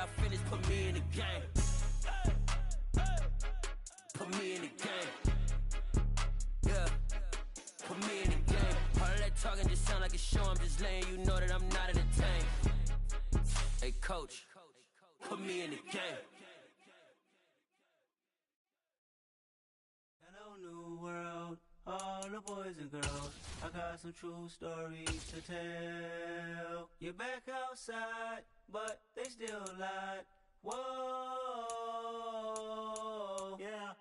I finish, put me in the game. Put me in the game. Yeah. Put me in the game. All that talking just sound like a show. I'm just letting you know that I'm not entertained. Hey, coach, put me in the game. Hello, new world, all the boys and girls. I got some true stories to tell. You're back outside, but they still lied. Whoa, yeah.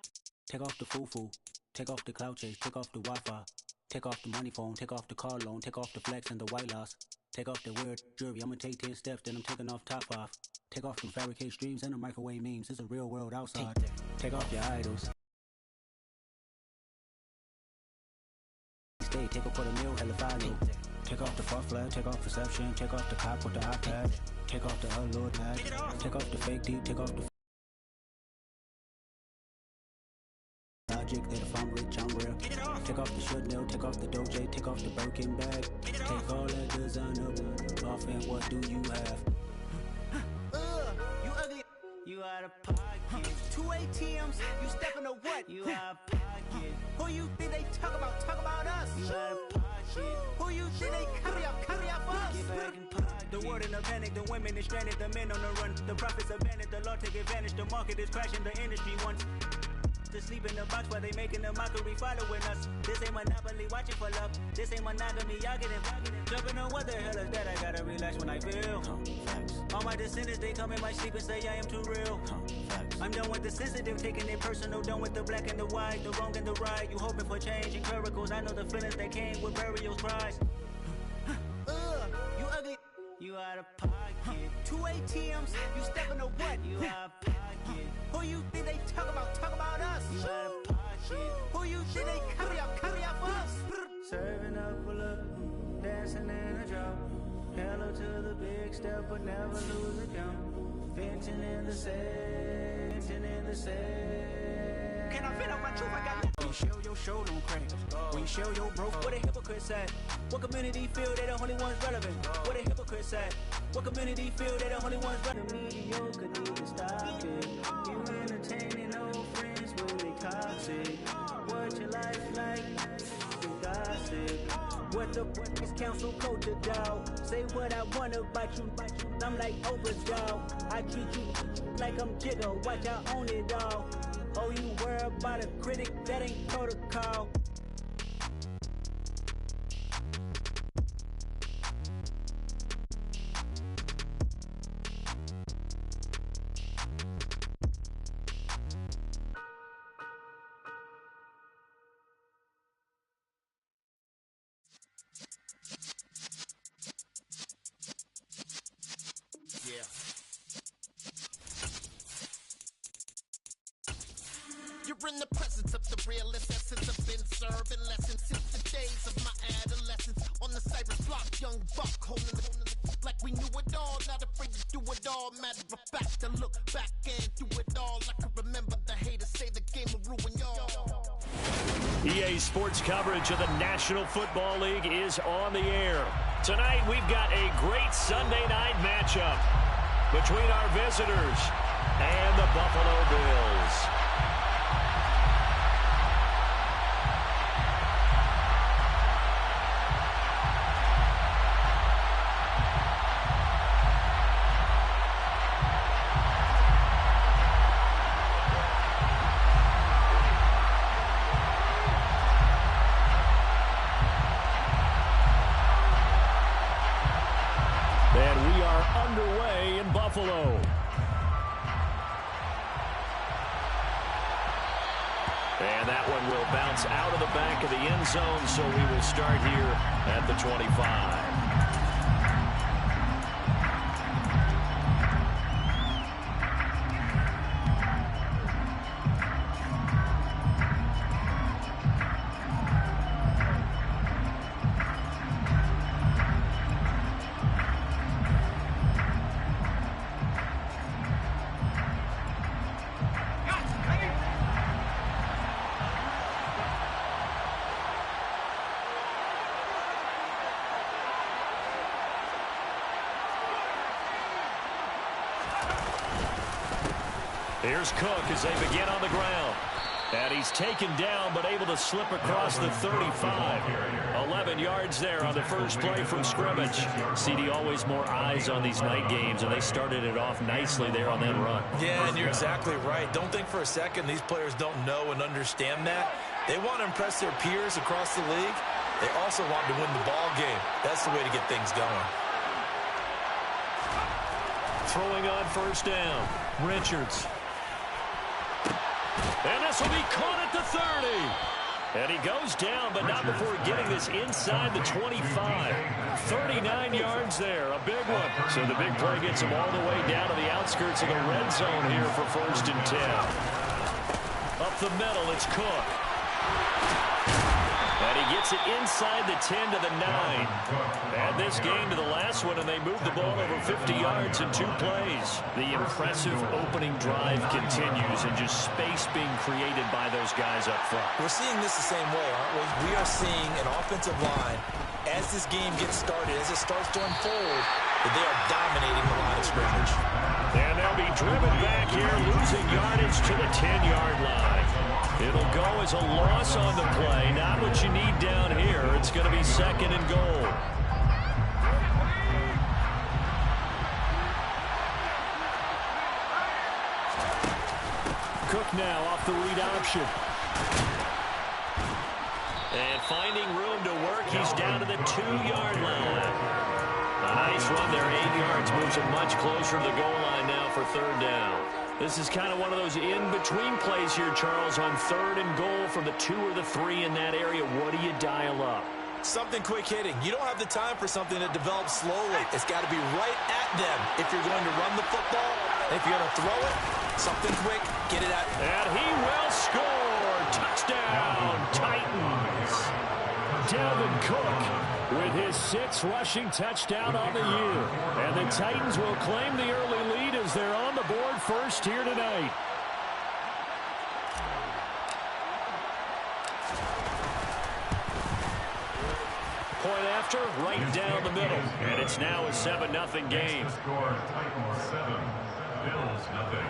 Take off the foo-foo, take off the cloud chase, take off the Wi-Fi, take off the money phone, take off the car loan, take off the flex and the white loss, take off the weird jewelry. I'ma take 10 steps, then I'm taking off top off. Take off the fabricate streams and the microwave memes. It's a real world outside. Take off your idols. Stay, take up for the meal, hella follow. Take off the far flag, take off perception, take off the cop with the iPad, take off the unload mag, take off the fake deep, take off the logic that if I'm rich, I'm real. Take off the Chanel, take off the Doja, take off the Birkin bag, take all that designer off, and what do you have? You ugly, you out of pocket. 2 ATMs, you stepping to what? You out of pocket. Who you think they talk about us? You out of pocket. Who you think they carry up us? Get back in pocket. The world in a panic, the women is stranded, the men on the run. The profits abandoned, the law take advantage, the market is crashing, the industry wants to sleep in the box while they making a mockery following us. This ain't Monopoly, watching for love. This ain't monogamy, y'all getting jumping on what the hell is that? I gotta relax when I feel. All my descendants, they come in my sleep and say I am too real. I'm done with the sensitive, taking it personal. Done with the black and the white, the wrong and the right. You hoping for change and miracles. I know the feelings that came with burial cries. You ugly, you out of pocket. 2 ATMs, you stepping to what? You out of pocket. Who you think they talk about us? You out of pocket. Who you think they carry up us? Serving up, pull up, dancing in a drop. Hello to the big step, but never lose a count. Venting in the sand, Can I fit up my truth? I got when you show your show don't crack. When you show your broke, what a hypocrite said. What community feel they the only ones relevant? What a hypocrite said. What community feel they the only ones relevant? The mediocre need to stop it. You entertaining old friends when they toxic. What your life like? You gossip. What the is council culture, dog? Say what I want about you. I'm like Oprah, dog. I treat you like I'm Jigga. Watch I own it, dog. Oh, you worry about a critic, that ain't protocol. You're in the presence of the realest essence. I've been serving lessons since the days of my adolescence. On the Cypress block, young buck holding the like we knew it all. Not afraid to do it all. Matter of fact, to look back and do it all. I can remember the haters say the game will ruin y'all. EA Sports coverage of the National Football League is on the air. Tonight we've got a great Sunday night matchup between our visitors and the Buffalo Bills. And we are underway in Buffalo. And that one will bounce out of the back of the end zone, so we will start here at the 25. Here's Cook as they begin on the ground. And he's taken down, but able to slip across the 35. 11 yards there on the first play from scrimmage. CD, always more eyes on these night games, and they started it off nicely there on that run. Yeah, and you're exactly right. Don't think for a second these players don't know and understand that. They want to impress their peers across the league. They also want to win the ball game. That's the way to get things going. Throwing on first down, Richards. And this will be caught at the 30. And he goes down, but not before getting this inside the 25. 39 yards there, a big one. So the big play gets him all the way down to the outskirts of the red zone here for 1st and 10. Up the middle, it's Cook. And he gets it inside the 10 to the 9. Add this game to the last one, and they move the ball over 50 yards in 2 plays. The impressive opening drive continues, and just space being created by those guys up front. We're seeing this the same way, aren't we? We are seeing an offensive line, as this game gets started, as it starts to unfold, that they are dominating the line of scrimmage. And they'll be driven back here, losing yardage to the 10-yard line. It'll go as a loss on the play. Not what you need down here. It's going to be 2nd and goal. Cook now off the read option. And finding room to work, he's down to the 2-yard line. A nice run there, 8 yards, moves him much closer to the goal line now for 3rd down. This is kind of one of those in-between plays here, Charles, on 3rd and goal from the 2 or the 3 in that area. What do you dial up? Something quick hitting. You don't have the time for something that develops slowly. It's got to be right at them if you're going to run the football. If you're going to throw it, something quick, get it out. And he will score. Touchdown, Titans. Dalvin Cook with his 6th rushing touchdown on the year. And the Titans will claim the early lead as they're on the board first here tonight. Point after, right down the middle. And it's now a 7-0 game. Score, Titans 7, Bills 0.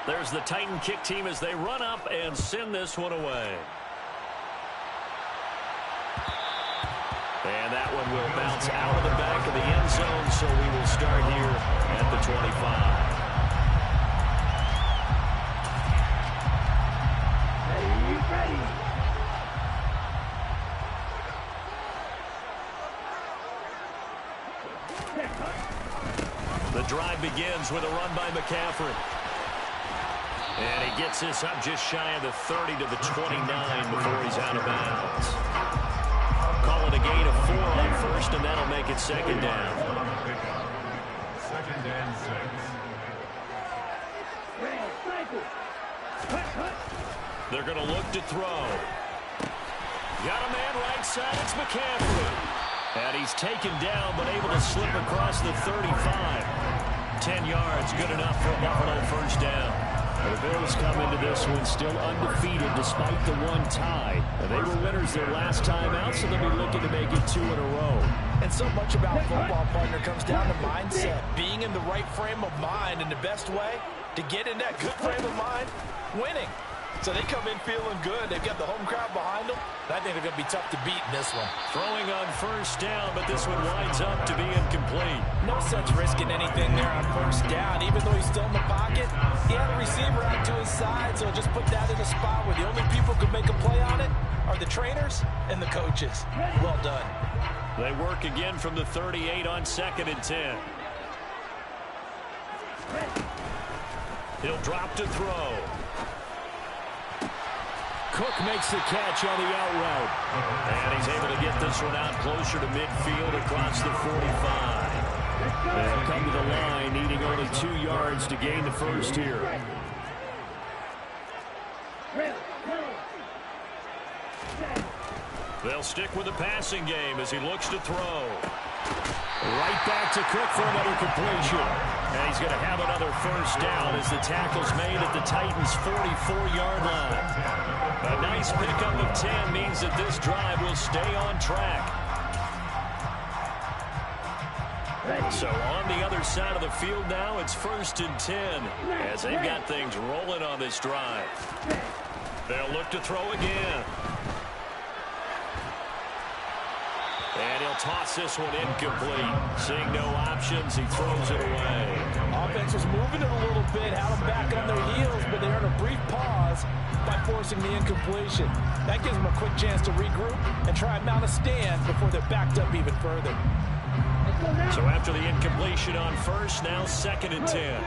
There's the Titan kick team as they run up and send this one away. And that one will bounce out of the back of the end zone, so we will start here at the 25. The drive begins with a run by McCaffrey. And he gets this up just shy of the 30 to the 29 before he's out of bounds. Call it a gain of 4 on first, and that'll make it 2nd down. 2nd and 6. They're going to look to throw. Got a man right side. It's McCaffrey. And he's taken down, but able to slip across the 35. 10 yards, good enough for a Buffalo 1st down. The Bills come into this one still undefeated despite the 1 tie. And they were winners their last time out, so they'll be looking to make it 2 in a row. And so much about football, partner, comes down to mindset. Being in the right frame of mind, and the best way to get in that good frame of mind, winning. So they come in feeling good. They've got the home crowd behind them. And I think they're going to be tough to beat in this one. Throwing on 1st down, but this one winds up to be incomplete. No sense risking anything there on 1st down. Even though he's still in the pocket, he had a receiver out to his side, so just put that in a spot where the only people who can make a play on it are the trainers and the coaches. Well done. They work again from the 38 on 2nd and 10. He'll drop to throw. Cook makes the catch on the out route. And he's able to get this one out closer to midfield across the 45. They'll come to the line, needing only 2 yards to gain the 1st here. They'll stick with the passing game as he looks to throw. Right back to Cook for another completion. And he's going to have another 1st down as the tackle's made at the Titans' 44-yard line. A nice pickup of 10 means that this drive will stay on track. So on the other side of the field now, it's 1st and 10 as they've got things rolling on this drive. They'll look to throw again. And he'll toss this one incomplete. Seeing no options, he throws it away. Offense was moving it a little bit, had them back on their heels, but they earned a brief pause by forcing the incompletion. That gives them a quick chance to regroup and try and mount a stand before they're backed up even further. So after the incompletion on first, now 2nd and 10.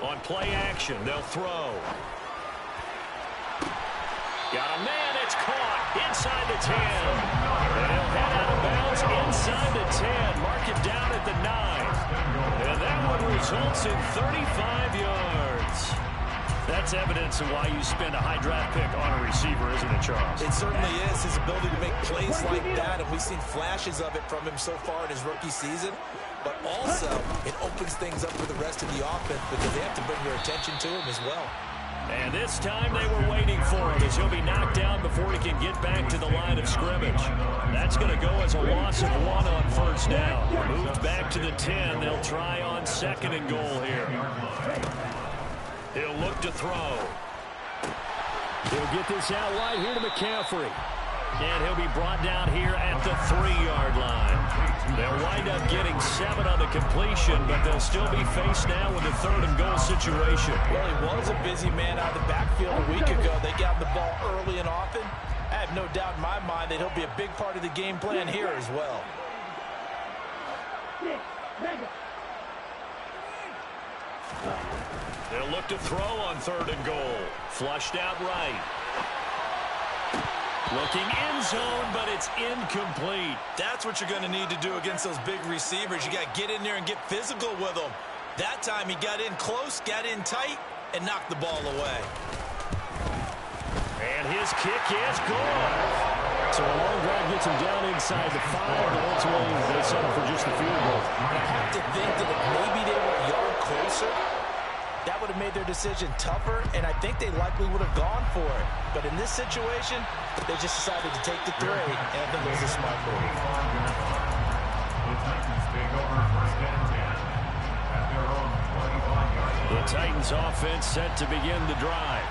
On play action, they'll throw. Got a man, it's caught inside the 10. And he'll head out of bounds inside the 10. Mark it down at the 9. And that one results in 35 yards. That's evidence of why you spend a high draft pick on a receiver, isn't it, Charles? It certainly is. His ability to make plays like that, and we've seen flashes of it from him so far in his rookie season. But also, it opens things up for the rest of the offense because they have to bring their attention to him as well. And this time they were waiting for him as he'll be knocked down before he can get back to the line of scrimmage. That's going to go as a loss of 1 on first down. Moved back to the 10. They'll try on 2nd and goal here. He'll look to throw. He'll get this out wide here to McCaffrey. And he'll be brought down here at the 3-yard line. They'll wind up getting 7 on the completion, but they'll still be faced now with a 3rd and goal situation. Well, he was a busy man out of the backfield a week ago. They got the ball early and often. I have no doubt in my mind that he'll be a big part of the game plan here as well. They'll look to throw on 3rd and goal. Flushed out right. Looking end zone, but it's incomplete. That's what you're going to need to do against those big receivers. You got to get in there and get physical with them. That time he got in close, got in tight, and knocked the ball away. And his kick is gone. So a long drive gets him down inside the 5, but ultimately they settle for just the field goal. I have to think that if maybe they were a yard closer, that would have made their decision tougher, and I think they likely would have gone for it. But in this situation, they just decided to take the 3, and I think it was a smart move. The Titans offense set to begin the drive.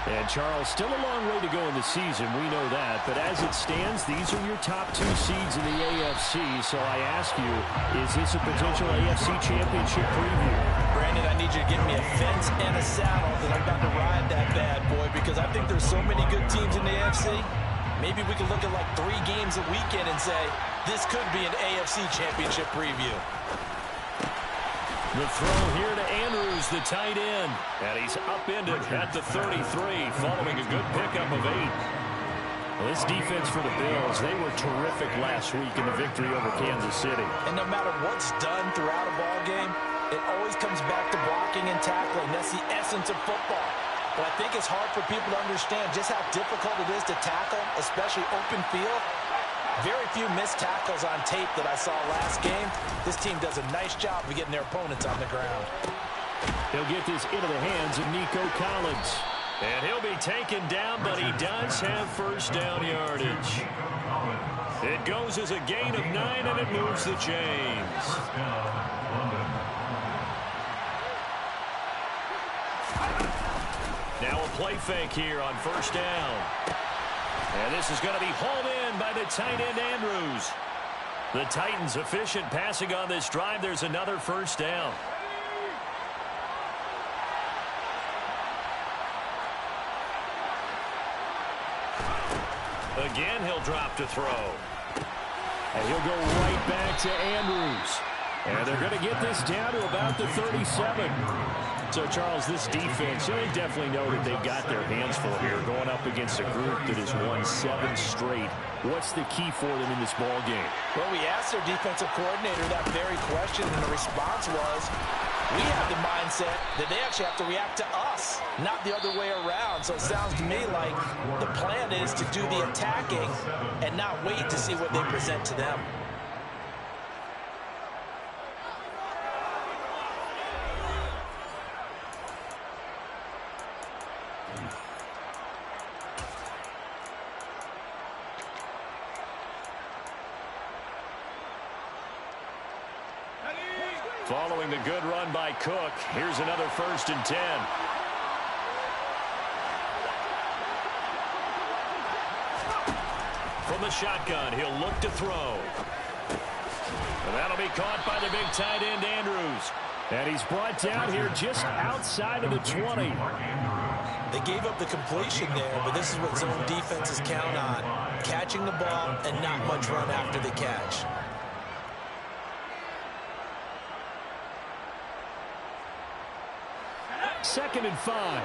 And Charles, still a long way to go in the season, we know that. But as it stands, these are your top 2 seeds in the AFC. So I ask you, is this a potential AFC championship preview? Brandon, I need you to give me a fence and a saddle because I'm about to ride that bad boy because I think there's so many good teams in the AFC. Maybe we can look at like 3 games a weekend and say, this could be an AFC championship preview. The throw here to Andrews, the tight end. And he's upended at the 33, following a good pickup of 8. Well, this defense for the Bills, they were terrific last week in the victory over Kansas City. And no matter what's done throughout a ball game, it always comes back to blocking and tackling. That's the essence of football. But I think it's hard for people to understand just how difficult it is to tackle, especially open field. Very few missed tackles on tape that I saw last game. This team does a nice job of getting their opponents on the ground. He'll get this into the hands of Nico Collins. And he'll be taken down, but he does have first down yardage. It goes as a gain of 9, and it moves the chains. Now a play fake here on first down. And this is going to be hauled in by the tight end, Andrews. The Titans efficient passing on this drive. There's another first down. Again, he'll drop to throw. And he'll go right back to Andrews. And they're going to get this down to about the 37. So, Charles, this defense, they definitely know that they've got their hands full here going up against a group that has won 7 straight. What's the key for them in this ball game? Well, we asked their defensive coordinator that very question, and the response was, we have the mindset that they actually have to react to us, not the other way around. So it sounds to me like the plan is to do the attacking and not wait to see what they present to them. Following the good run by Cook, here's another 1st and 10. From the shotgun, he'll look to throw. And that'll be caught by the big tight end, Andrews. And he's brought down here just outside of the 20. They gave up the completion there, but this is what zone defenses count on. Catching the ball and not much run after the catch. Second and 5.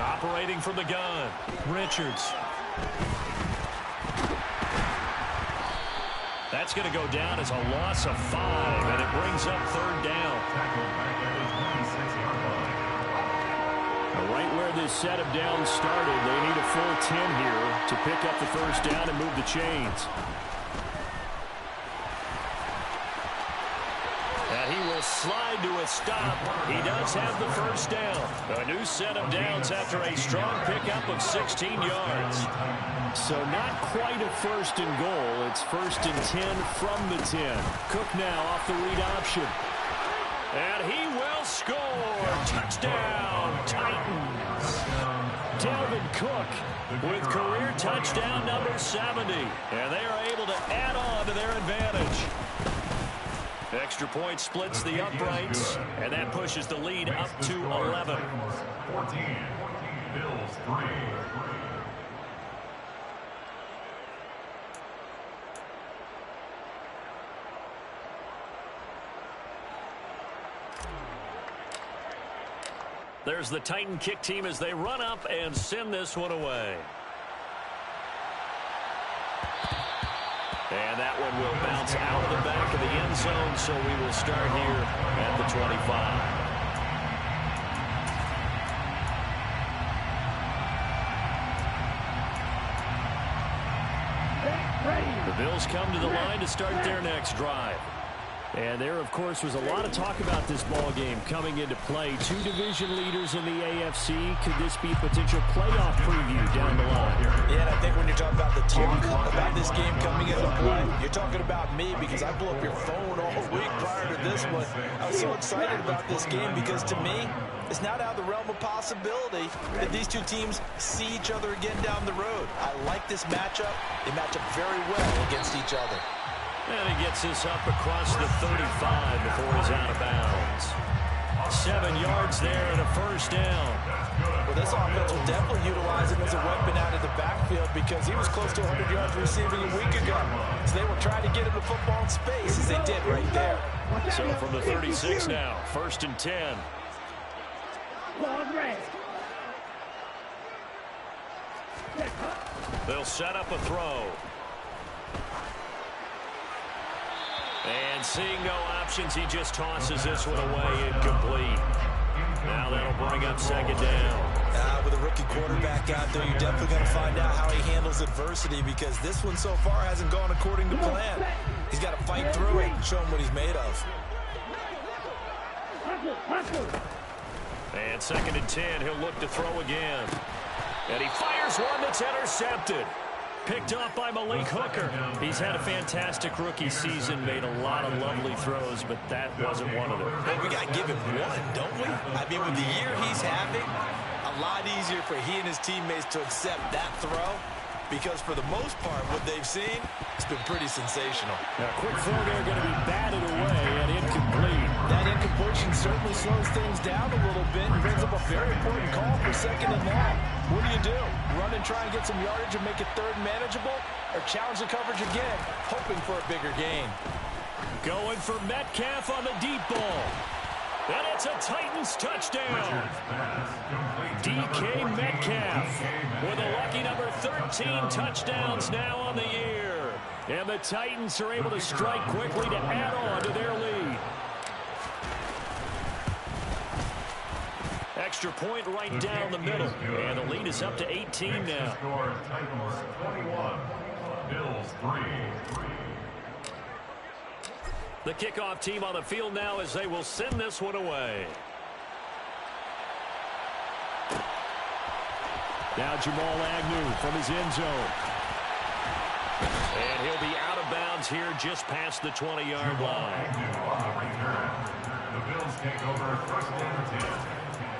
Operating from the gun, Richards. That's going to go down as a loss of 5, and it brings up 3rd down. Right where this set of downs started, they need a full 10 here to pick up the 1st down and move the chains. And he will slide to a stop. He does have the 1st down. A new set of downs after a strong pickup of 16 yards. So not quite a 1st and goal. It's 1st and 10 from the 10. Cook now off the read option. And he will score. Touchdown, Titans. Dalvin Cook with career touchdown number 70. And they are able to add on to their advantage. Extra point splits the uprights, and that pushes the lead up to 11. 14, Bills 3. There's the Titan kick team as they run up and send this one away. And that one will bounce out of the back of the end zone, so we will start here at the 25. The Bills come to the line to start their next drive. And there, of course, was a lot of talk about this ball game coming into play. 2 division leaders in the AFC. Could this be a potential playoff preview down the line? Yeah, and I think when you're talking about the talk about this game coming into play, you're talking about me because I blew up your phone all week prior to this one. I was so excited about this game because, to me, it's not out of the realm of possibility that these two teams see each other again down the road. I like this matchup. They match up very well against each other. And he gets this up across the 35 before he's out of bounds. 7 yards there and a 1st down. Well, this offense will definitely utilize him as a weapon out of the backfield because he was close to 100 yards receiving a week ago. So they were trying to get him the football in space, as they did right there. So from the 36 now, 1st and 10. They'll set up a throw. And seeing no options, he just tosses this one away incomplete. Now that'll bring up 2nd down. With a rookie quarterback out there, you're definitely going to find out how he handles adversity because this one so far hasn't gone according to plan. He's got to fight through it and show him what he's made of. And 2nd and 10, he'll look to throw again. And he fires one that's intercepted. Picked off by Malik Hooker. He's had a fantastic rookie season, made a lot of lovely throws, but that wasn't one of them. Well, we got to give him one, don't we? I mean, with the year he's having, a lot easier for he and his teammates to accept that throw because for the most part, what they've seen, it's been pretty sensational. Now, quick throw there going to be batted away and incomplete. That incompletion certainly slows things down a little bit and brings up a very important call for 2nd and long. What do? Run and try and get some yardage and make it 3rd manageable, or challenge the coverage again, hoping for a bigger gain? Going for Metcalf on the deep ball. And it's a Titans touchdown. DK Metcalf with a lucky number 13 touchdowns now on the year. And the Titans are able to strike quickly to add on to their lead. Extra point right down the middle. And the lead is up to 18 now. Titans 21, Bills 3. The kickoff team on the field now as they will send this one away. Now Jamal Agnew from his end zone. And he'll be out of downs here just past the 20-yard line. The Bills take over first and 10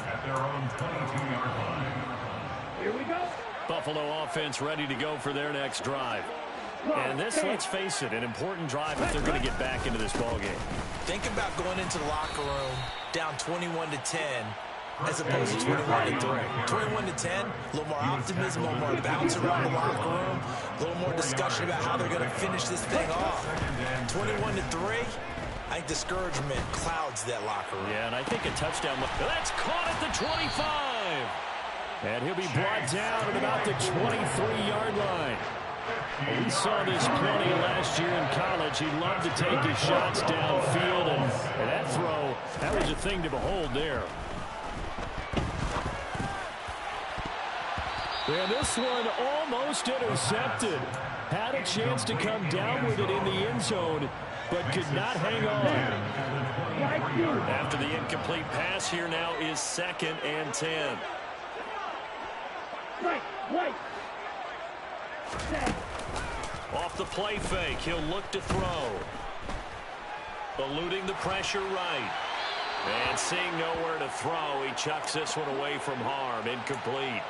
at their own 22-yard line. Here we go. Buffalo offense ready to go for their next drive. And this, let's face it, an important drive if they're going to get back into this ballgame. Think about going into the locker room down 21-10 as opposed to 21-3. 21-10, a little more optimism, a little more bounce around the locker room, a little more discussion about how they're going to finish this thing off. 21-3, I think discouragement clouds that locker room. Yeah, and I think a touchdown. That's caught at the 25. And he'll be brought down at about the 23-yard line. We saw this plenty last year in college. He loved to take his shots downfield, and that throw, that was a thing to behold there. And this one almost intercepted. Had a chance to come down with it in the end zone, but could not hang on. After the incomplete pass, here now is 2nd and 10. Off the play fake, he'll look to throw. Eluding the pressure right. And seeing nowhere to throw, he chucks this one away from harm. Incomplete.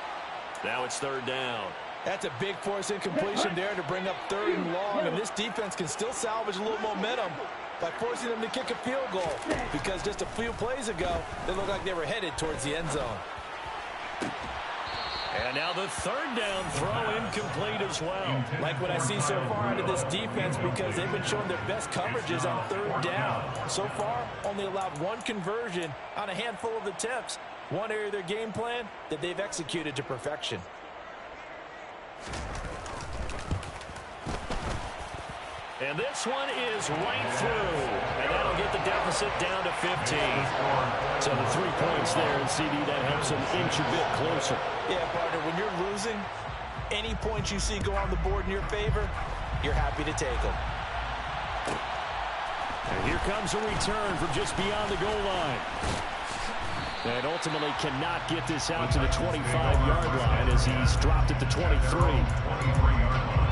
Now it's 3rd down. That's a big force incompletion there to bring up 3rd and long, and this defense can still salvage a little momentum by forcing them to kick a field goal, because just a few plays ago, they looked like they were headed towards the end zone. And now the 3rd down throw incomplete as well. Like what I see so far out of this defense, because they've been showing their best coverages on 3rd down. So far, only allowed 1 conversion on a handful of attempts. One area of their game plan that they've executed to perfection. And this one is right through. And that'll get the deficit down to 15. So the 3 points there, and CD, that helps them inch a bit closer. Yeah, partner, when you're losing, any points you see go on the board in your favor, you're happy to take them. And here comes a return from just beyond the goal line. And ultimately cannot get this out to the 25-yard line as he's dropped at the 23. 23-yard line.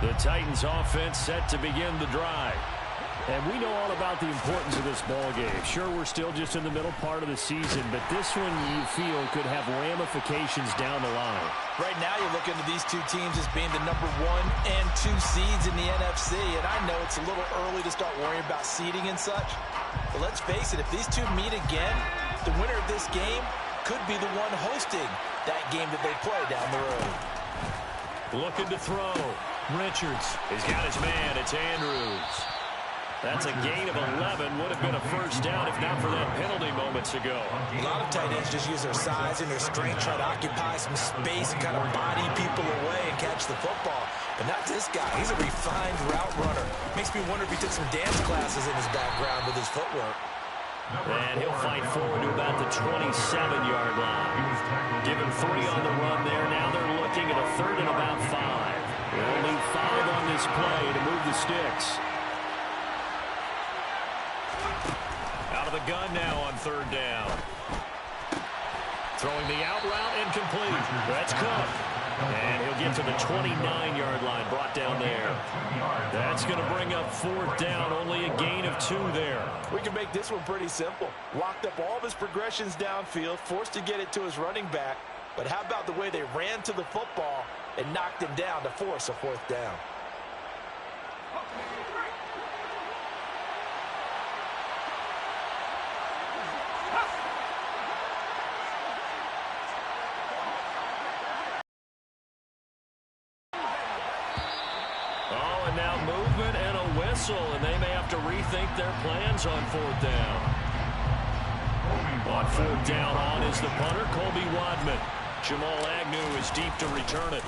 The Titans offense set to begin the drive. And we know all about the importance of this ball game. Sure, we're still just in the middle part of the season, but this one you feel could have ramifications down the line. Right now you're looking at these two teams as being the number 1 and 2 seeds in the NFC, and I know it's a little early to start worrying about seeding and such, but let's face it, if these two meet again, the winner of this game could be the one hosting that game that they play down the road. Looking to throw. Richards has got his man. It's Andrews. That's a gain of 11. Would have been a first down if not for that penalty moments ago. A lot of tight ends just use their size and their strength, try to occupy some space and kind of body people away and catch the football. But not this guy. He's a refined route runner. Makes me wonder if he took some dance classes in his background with his footwork. And he'll fight forward to about the 27-yard line. Given 3 on the run there. Now they're looking at a 3rd and about 5. They'll need 5 on this play to move the sticks. Out of the gun now on 3rd down. Throwing the out route, incomplete. That's Cook. And he'll get to the 29-yard line, brought down there. That's going to bring up 4th down, only a gain of 2 there. We can make this one pretty simple. Locked up all of his progressions downfield, forced to get it to his running back. But how about the way they ran to the football and knocked him down to force a 4th down? Now movement and a whistle, and they may have to rethink their plans on 4th down. On 4th down, on is the punter, Colby Wadman. Jamal Agnew is deep to return it.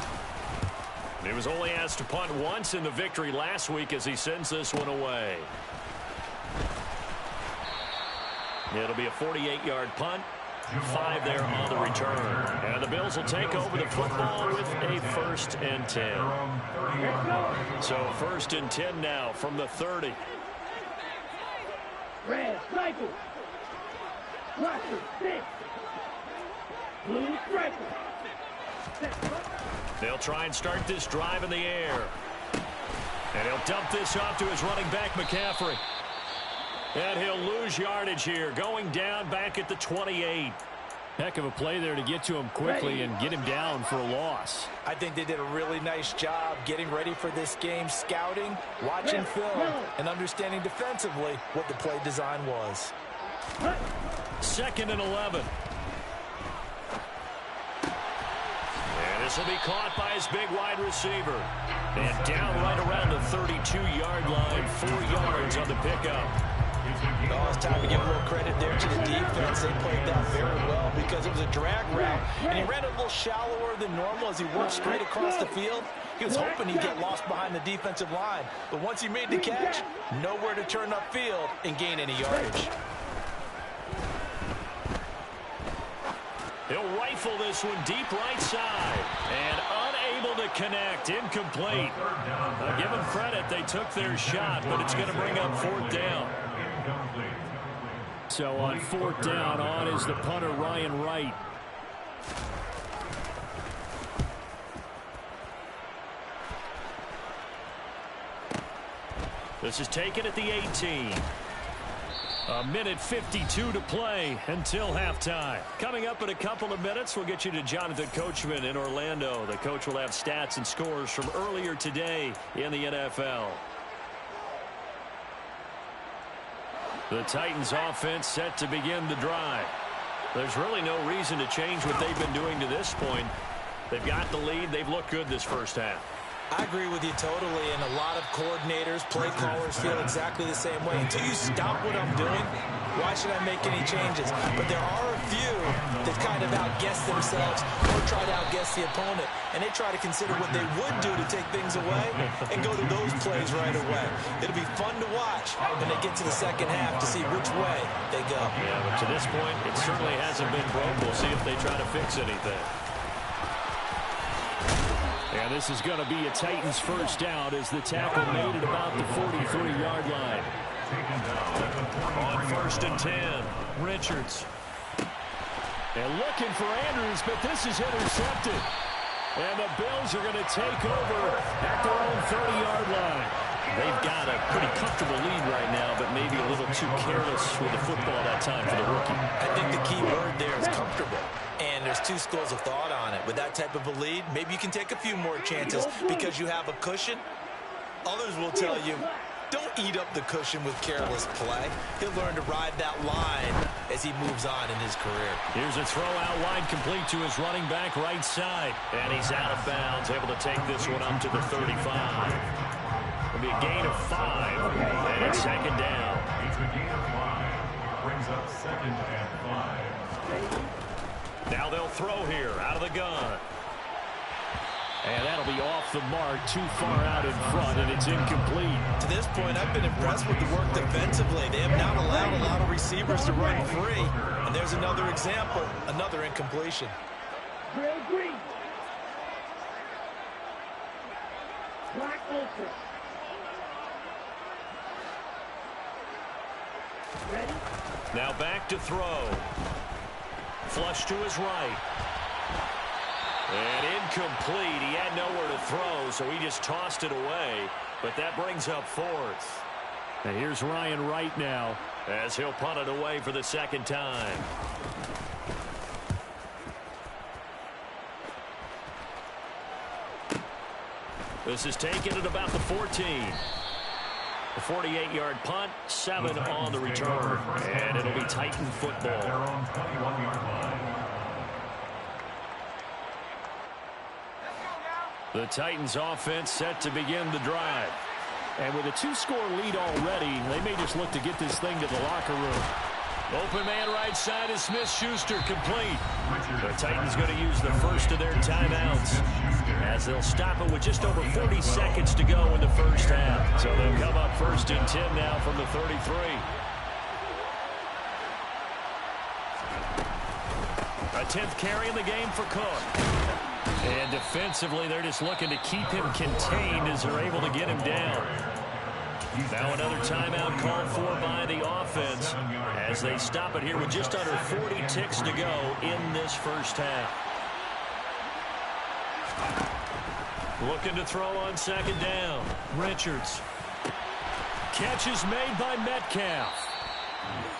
He was only asked to punt once in the victory last week as he sends this one away. It'll be a 48-yard punt. 5 there on the return. And the Bills will take over the football with a 1st first and 10. So first and 10 now from the 30. Red striker. Roger, 6. Blue striker. They'll try and start this drive in the air. And he'll dump this off to his running back, McCaffrey. And he'll lose yardage here, going down back at the 28. Heck of a play there to get to him quickly and get him down for a loss. I think they did a really nice job getting ready for this game, scouting, watching film, and understanding defensively what the play design was. 2nd and 11. And this will be caught by his big wide receiver. And down right around the 32-yard line, 4 yards on the pickup. Oh, it's time to give a little credit there to the defense. They played that very well because it was a drag route, and he ran a little shallower than normal as he worked straight across the field. He was hoping he'd get lost behind the defensive line, but once he made the catch, nowhere to turn upfield and gain any yardage. He'll rifle this one deep right side, and unable to connect, incomplete. I'll give them credit, they took their shot, but it's going to bring up 4th down. So on 4th down, on is the punter, Ryan Wright. This is taken at the 18. A minute 52 to play until halftime. Coming up in a couple of minutes, we'll get you to Jonathan Coachman in Orlando. The coach will have stats and scores from earlier today in the NFL. The Titans offense set to begin the drive. There's really no reason to change what they've been doing to this point. They've got the lead. They've looked good this first half. I agree with you totally, and a lot of coordinators, play callers feel exactly the same way. Until you stop what I'm doing, why should I make any changes? But there are a few that kind of outguess themselves or try to outguess the opponent, and they try to consider what they would do to take things away and go to those plays right away. It'll be fun to watch when they get to the second half to see which way they go. Yeah, but to this point, it certainly hasn't been broke. We'll see if they try to fix anything. And this is going to be a Titans first down as the tackle made at about the 43-yard line. On 1st and 10, Richards. And looking for Andrews, but this is intercepted. And the Bills are going to take over at their own 30-yard line. They've got a pretty comfortable lead right now, but maybe a little too careless with the football that time for the rookie. I think the key word there is comfortable. And there's 2 schools of thought on it. With that type of a lead, maybe you can take a few more chances because you have a cushion. Others will tell you, don't eat up the cushion with careless play. He'll learn to ride that line as he moves on in his career. Here's a throw out wide complete to his running back right side. And he's out of bounds, able to take this one up to the 35. It'll be a gain of 5, and it's 2nd down. It's a gain of 5. Brings up 2nd and 5. Now they'll throw here out of the gun. And that'll be off the mark, too far out in front, and it's incomplete. To this point, I've been impressed with the work defensively. They have not allowed a lot of receivers to run free. And there's another example, another incompletion. Green. Black Ultra. Ready? Now back to throw. Flush to his right. And incomplete. He had nowhere to throw, so he just tossed it away. But that brings up 4th. And here's Ryan Wright now, as he'll punt it away for the 2nd time. This is taken at about the 14. A 48-yard punt, 7 on the return. And it'll be Titan football. Their own 21-yard line. The Titans offense set to begin the drive. And with a 2-score lead already, they may just look to get this thing to the locker room. Open man right side is Smith-Schuster, complete. The Titans going to use the first of their timeouts as they'll stop it with just over 40 seconds to go in the first half. So they'll come up 1st and 10 now from the 33. A 10th carry in the game for Cook. And defensively, they're just looking to keep him contained as they're able to get him down. Now another timeout called for by the offense as they stop it here with just under 40 ticks to go in this first half. Looking to throw on second down. Richards. Catch is made by Metcalf.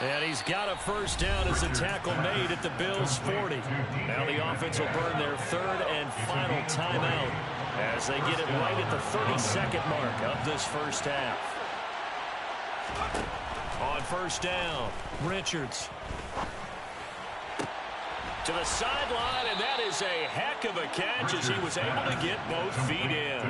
And he's got a first down as a tackle made at the Bills' 40. Now the offense will burn their third and final timeout as they get it right at the 32nd mark of this first half. On first down, Richards. To the sideline, and that is a heck of a catch as he was able to get both feet in.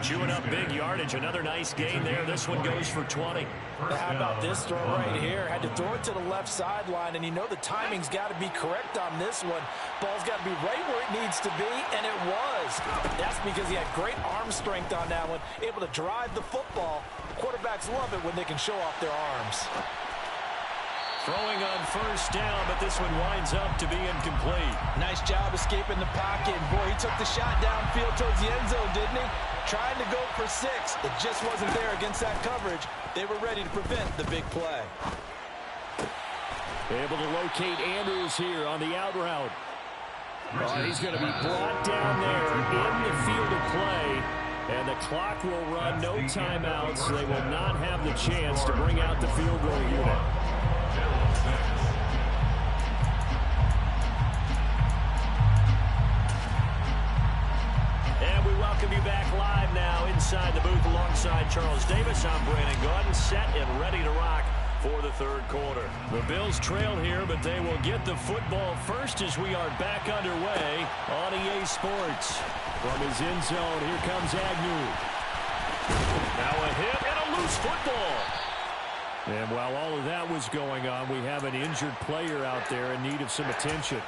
Chewing up big yardage. Another nice gain there. This one goes for 20. How about this throw right here? Had to throw it to the left sideline, and you know the timing's got to be correct on this one. Ball's got to be right where it needs to be, and it was. That's because he had great arm strength on that one, able to drive the football. Quarterbacks love it when they can show off their arms. Throwing on first down, but this one winds up to be incomplete. Nice job escaping the pocket. Boy, he took the shot downfield towards the end zone, didn't he? Trying to go for 6. It just wasn't there against that coverage. They were ready to prevent the big play. Able to locate Andrews here on the out route. Oh, he's going to be brought down there in the field of play. And the clock will run, no timeouts. They will not have the chance to bring out the field goal unit. And we welcome you back live now inside the booth alongside Charles Davis. I'm Brandon Gaudin, set and ready to rock for the third quarter. The Bills trail here, but they will get the football first as we are back underway on EA Sports. From his end zone, here comes Agnew. Now a hit and a loose football. And while all of that was going on, we have an injured player out there in need of some attention.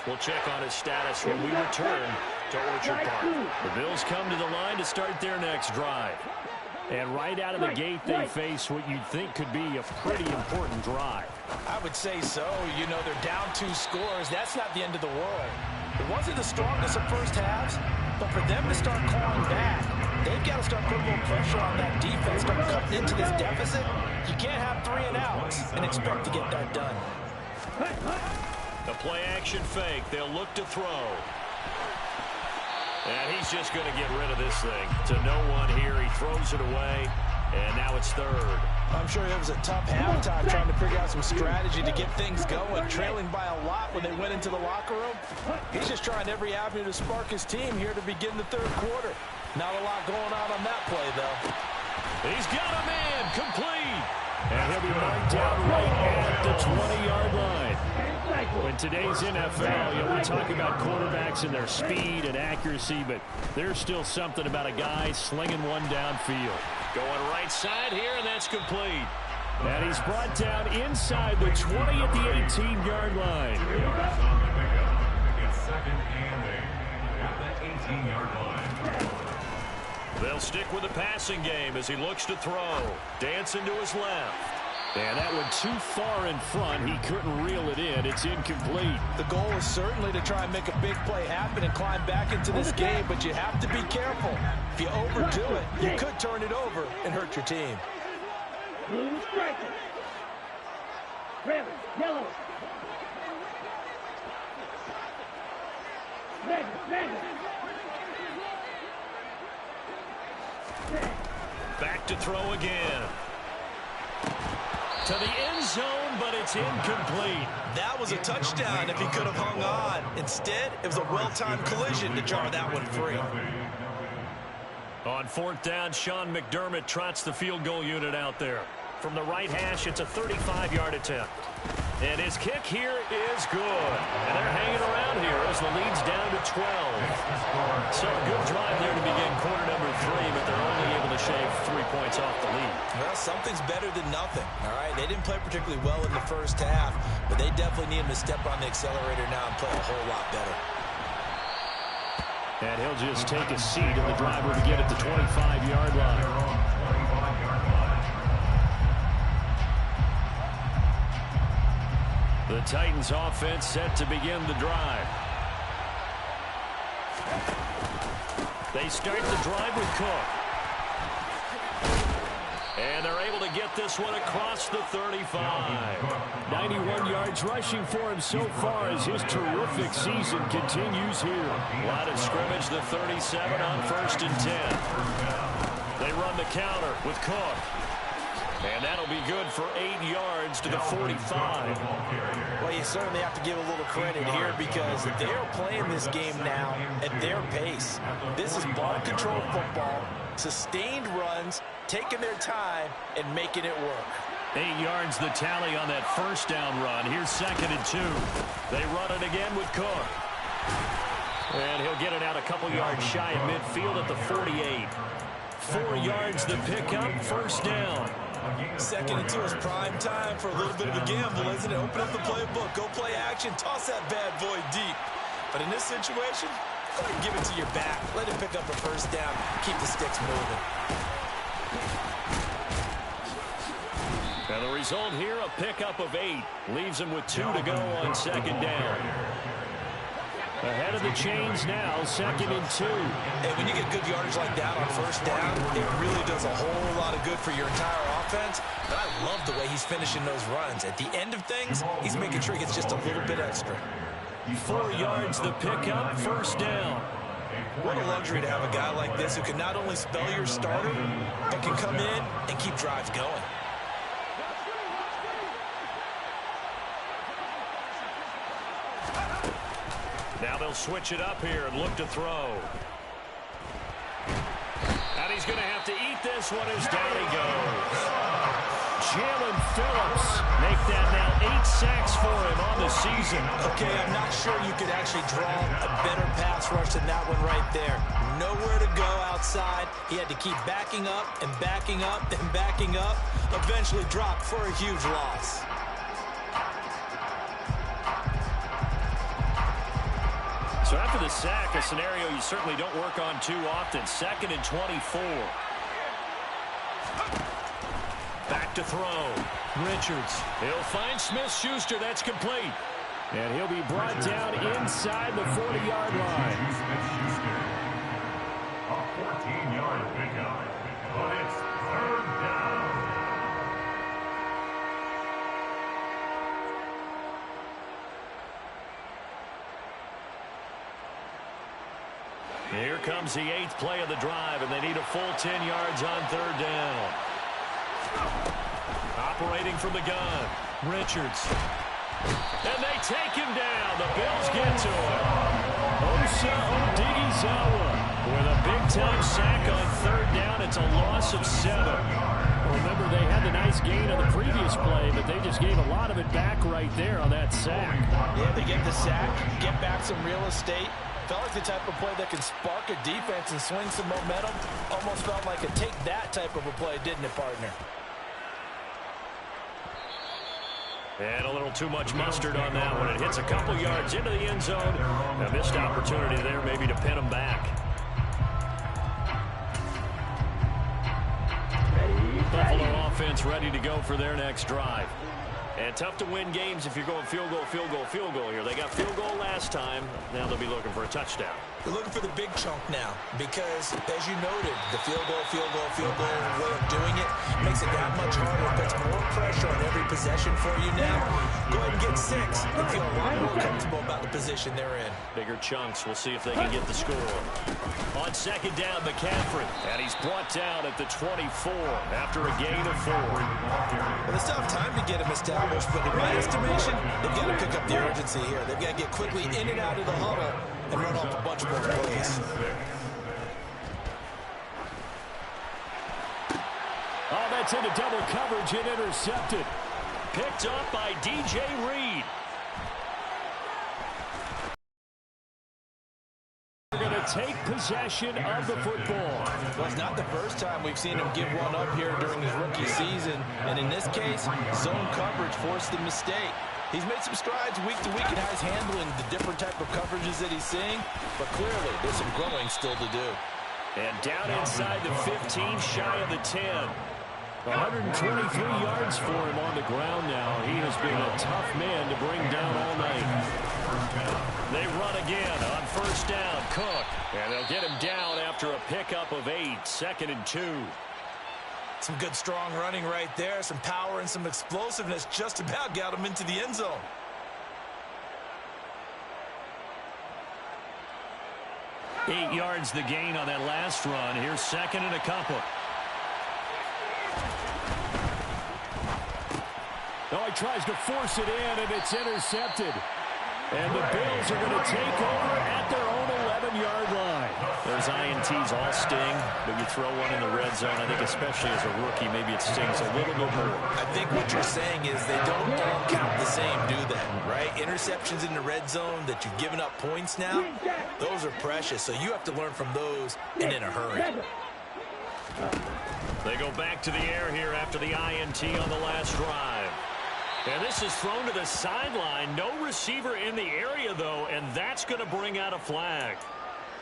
We'll check on his status when we return to Orchard Park. The Bills come to the line to start their next drive. And right out of the gate, they face what you'd think could be a pretty important drive. I would say so. You know, they're down 2 scores. That's not the end of the world. It wasn't the strongest of first halves, but for them to start clawing back, they've got to start putting a little pressure on that defense, start cutting into this deficit. You can't have 3 and outs and expect to get that done. The play-action fake. They'll look to throw. And he's just going to get rid of this thing to no one here. He throws it away, and now it's third. I'm sure it was a tough halftime trying to figure out some strategy to get things going, trailing by a lot when they went into the locker room. He's just trying every avenue to spark his team here to begin the third quarter. Not a lot going on that play, though. He's got a man complete. And he'll be marked down right at the 20-yard line. In today's NFL, you know, we talk about quarterbacks and their speed and accuracy, but there's still something about a guy slinging one downfield. Going right side here, and that's complete. And he's brought down inside the 20 at the 18-yard line. Second and 8 at the 18-yard line. They'll stick with the passing game as he looks to throw. Dancing to his left. And that one too far in front. He couldn't reel it in. It's incomplete. The goal is certainly to try and make a big play happen and climb back into this game, but you have to be careful. If you overdo it, you could turn it over and hurt your team. Blue striker. Red, yellow. Red. Back to throw again. To the end zone, but it's incomplete. That was a touchdown if he could have hung on. Instead, it was a well-timed collision to jar that one free. On fourth down, Sean McDermott trots the field goal unit out there. From the right hash, it's a 35-yard attempt. And his kick here is good. And they're hanging around here as the lead's down to 12. So a good drive there to begin quarter number 3, but they're only able to shave 3 points off the lead. Well, something's better than nothing, all right? They didn't play particularly well in the first half, but they definitely need him to step on the accelerator now and play a whole lot better. And he'll just take a seat, and the drive will begin at the 25-yard line. The Titans offense set to begin the drive. They start the drive with Cook. And they're able to get this one across the 35. 91 yards rushing for him so far as his terrific season continues here. Line of scrimmage, the 37 on 1st and 10. They run the counter with Cook. And that'll be good for 8 yards to the 45. Well, you certainly have to give a little credit here because they're playing this game now at their pace. This is ball-control football, sustained runs, taking their time, and making it work. 8 yards the tally on that first down run. Here's 2nd and 2. They run it again with Cook. And he'll get it out a couple yards shy of midfield at the 48. 4 yards the pickup, 1st down. 2nd and 2 is prime time for a little bit of a gamble, isn't it? Open up the playbook, go play action, toss that bad boy deep. But in this situation, go ahead and give it to your back. Let him pick up a 1st down, keep the sticks moving. And the result here, a pickup of 8. Leaves him with 2 to go on 2nd down. Ahead of the chains now, 2nd and 2. And when you get good yardage like that on 1st down, it really does a whole lot of good for your entire offense. But I love the way he's finishing those runs. At the end of things, he's making sure he gets just a little bit extra. 4 yards the pickup, 1st down. What a luxury to have a guy like this who can not only spell your starter, but can come in and keep drives going. Now they'll switch it up here and look to throw. And he's going to have to eat this one as down he goes. Jalen Phillips make that now 8 sacks for him on the season. Okay, I'm not sure you could actually draw a better pass rush than that one right there. Nowhere to go outside. He had to keep backing up and backing up and backing up. Eventually dropped for a huge loss. So after the sack, a scenario you certainly don't work on too often. 2nd and 24. Back to throw. Richards. He'll find Smith-Schuster. That's complete. And he'll be brought down inside the 40-yard line. Smith-Schuster. A 14-yard pickup. But it's 3rd down. Here comes the 8th play of the drive, and they need a full 10 yards on 3rd down. Operating from the gun, Richards. And they take him down. The Bills get to him. Osa Odighizuwa with a big-time sack on 3rd down. It's a loss of 7. Remember, they had the nice gain on the previous play, but they just gave a lot of it back right there on that sack. Yeah, they get the sack, get back some real estate. Felt like the type of play that can spark a defense and swing some momentum. Almost felt like a take-that type of a play, didn't it, partner? And a little too much mustard on that one. It hits a couple yards into the end zone. A missed opportunity there maybe to pin them back. Buffalo offense ready to go for their next drive. And tough to win games if you're going field goal, field goal, field goal here. They got field goal last time. Now they'll be looking for a touchdown. They're looking for the big chunk now because, as you noted, the field goal way of doing it makes it that much harder. It puts more pressure on every possession for you now. Go ahead and get 6 and feel a lot more comfortable about the position they're in. Bigger chunks. We'll see if they can get the score. On 2nd down, McCaffrey. And he's brought down at the 24 after a gain of 4. Well, they still have time to get him established, but in my estimation, they've got to pick up the urgency here. They've got to get quickly in and out of the huddle and run off a bunch more plays. Oh, that's into double coverage and intercepted. Picked up by DJ Reed. We're going to take possession of the football. Well, it's not the first time we've seen him give one up here during his rookie season. And in this case, zone coverage forced the mistake. He's made some strides week to week in how he's handling the different type of coverages that he's seeing. But clearly, there's some growing still to do. And down inside the 15, shy of the 10. 123 yards for him on the ground now. He has been a tough man to bring down all night. They run again on first down. Cook. And they'll get him down after a pickup of 8. 2nd and 2. Some good strong running right there. Some power and some explosiveness just about got him into the end zone. Eight yards the gain on that last run. Here's 2nd and a couple. Oh, he tries to force it in, and it's intercepted. And the Bills are going to take over at their own 11-yard line. Those INTs all sting, but you throw one in the red zone, I think especially as a rookie, maybe it stings a little bit more. I think what you're saying is they don't all count the same, do they? Right? Interceptions in the red zone that you've given up points now, those are precious. So you have to learn from those and in a hurry. They go back to the air here after the INT on the last drive. And this is thrown to the sideline. No receiver in the area, though, and that's going to bring out a flag.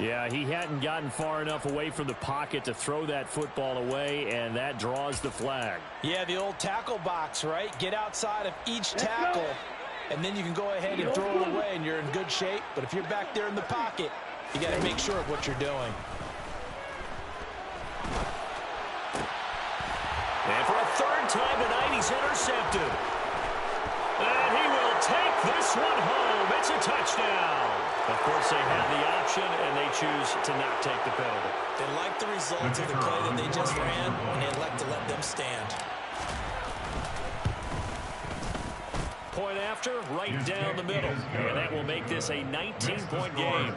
Yeah, he hadn't gotten far enough away from the pocket to throw that football away, and that draws the flag. Yeah, the old tackle box, right? Get outside of each tackle, and then you can go ahead and throw it away, and you're in good shape. But if you're back there in the pocket, you got to make sure of what you're doing. And for a 3rd time tonight, he's intercepted. And he will take this one home. It's a touchdown. Of course, they have the option, and they choose to not take the penalty. They like the results of the play that they just ran, and they elect to let them stand. Point after, right down the middle. And that will make this a 19-point game.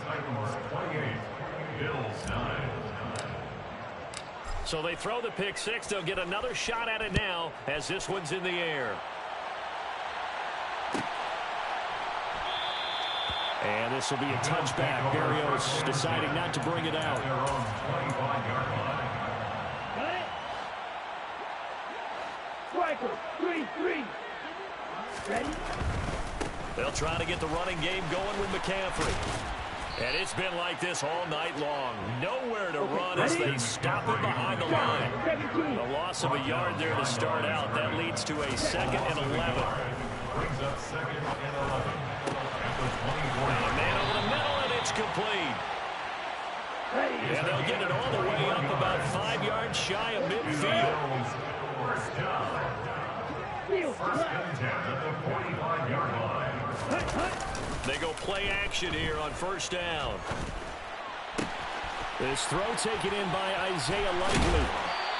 So they throw the pick 6. They'll get another shot at it now as this one's in the air. And this will be a touchback. Berrios deciding not to bring it out. Striker, 3-3. Ready? They'll try to get the running game going with McCaffrey. And it's been like this all night long. Nowhere to run as they stop him behind the line. A loss of a yard there to start out. That leads to a 2nd and 11. Brings up 2nd and 11. A man over the middle, and it's complete. And they'll get it all the way up about 5 yards shy of midfield. First down. First and 10 at the 45-yard line. They go play action here on first down. This throw taken in by Isaiah Likely.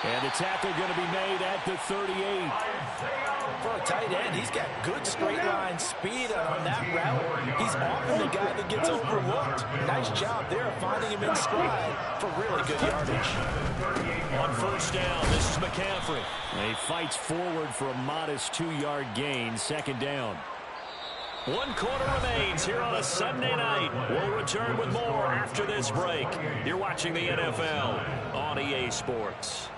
And the tackle going to be made at the 38. For a tight end, he's got good straight line speed on that route. He's often the guy that gets overlooked. Nice job there finding him in stride for really good yardage. On first down, this is McCaffrey. He fights forward for a modest 2-yard gain. 2nd down. 1 quarter remains here on a Sunday night. We'll return with more after this break. You're watching the NFL on EA Sports.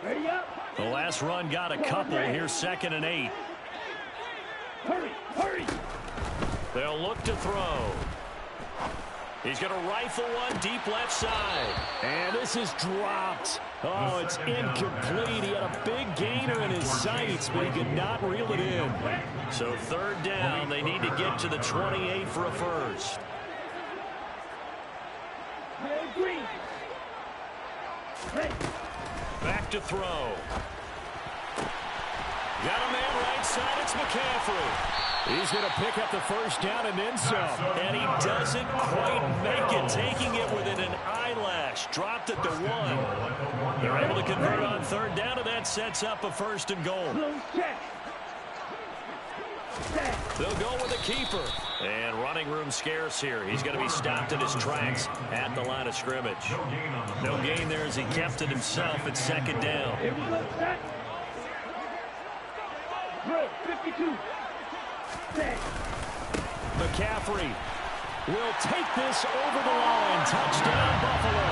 Ready up. The last run got a couple. Here's 2nd and 8. Hurry, hurry. They'll look to throw. He's going to rifle one deep left side. And this is dropped. Oh, it's incomplete. He had a big gainer in his sights, but he could not reel it in. So 3rd down. They need to get to the 28 for a first. Green. Hey. Back to throw. Got a man right side. It's McCaffrey. He's going to pick up the first down and then some. And he doesn't quite make it, taking it within an eyelash. Dropped at the 1. They're able to convert on 3rd down, and that sets up a 1st and goal. They'll go with a keeper. And running room scarce here. He's going to be stopped in his tracks at the line of scrimmage. No gain there as he kept it himself at 2nd down. Here we go, set. Throw, 52. McCaffrey will take this over the line. Touchdown, Buffalo.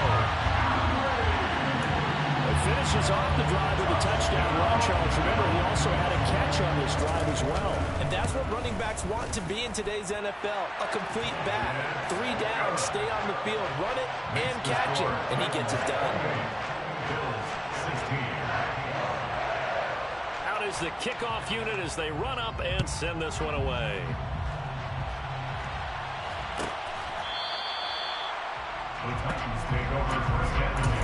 They finish finishes off the drive with a touchdown run, Charles. Remember, he also had a catch on this drive as well. And that's what running backs want to be in today's NFL, a complete back. 3 down, stay on the field, run it, and catch it, and he gets it done. Out is the kickoff unit as they run up and send this one away. The Titans take over first and 10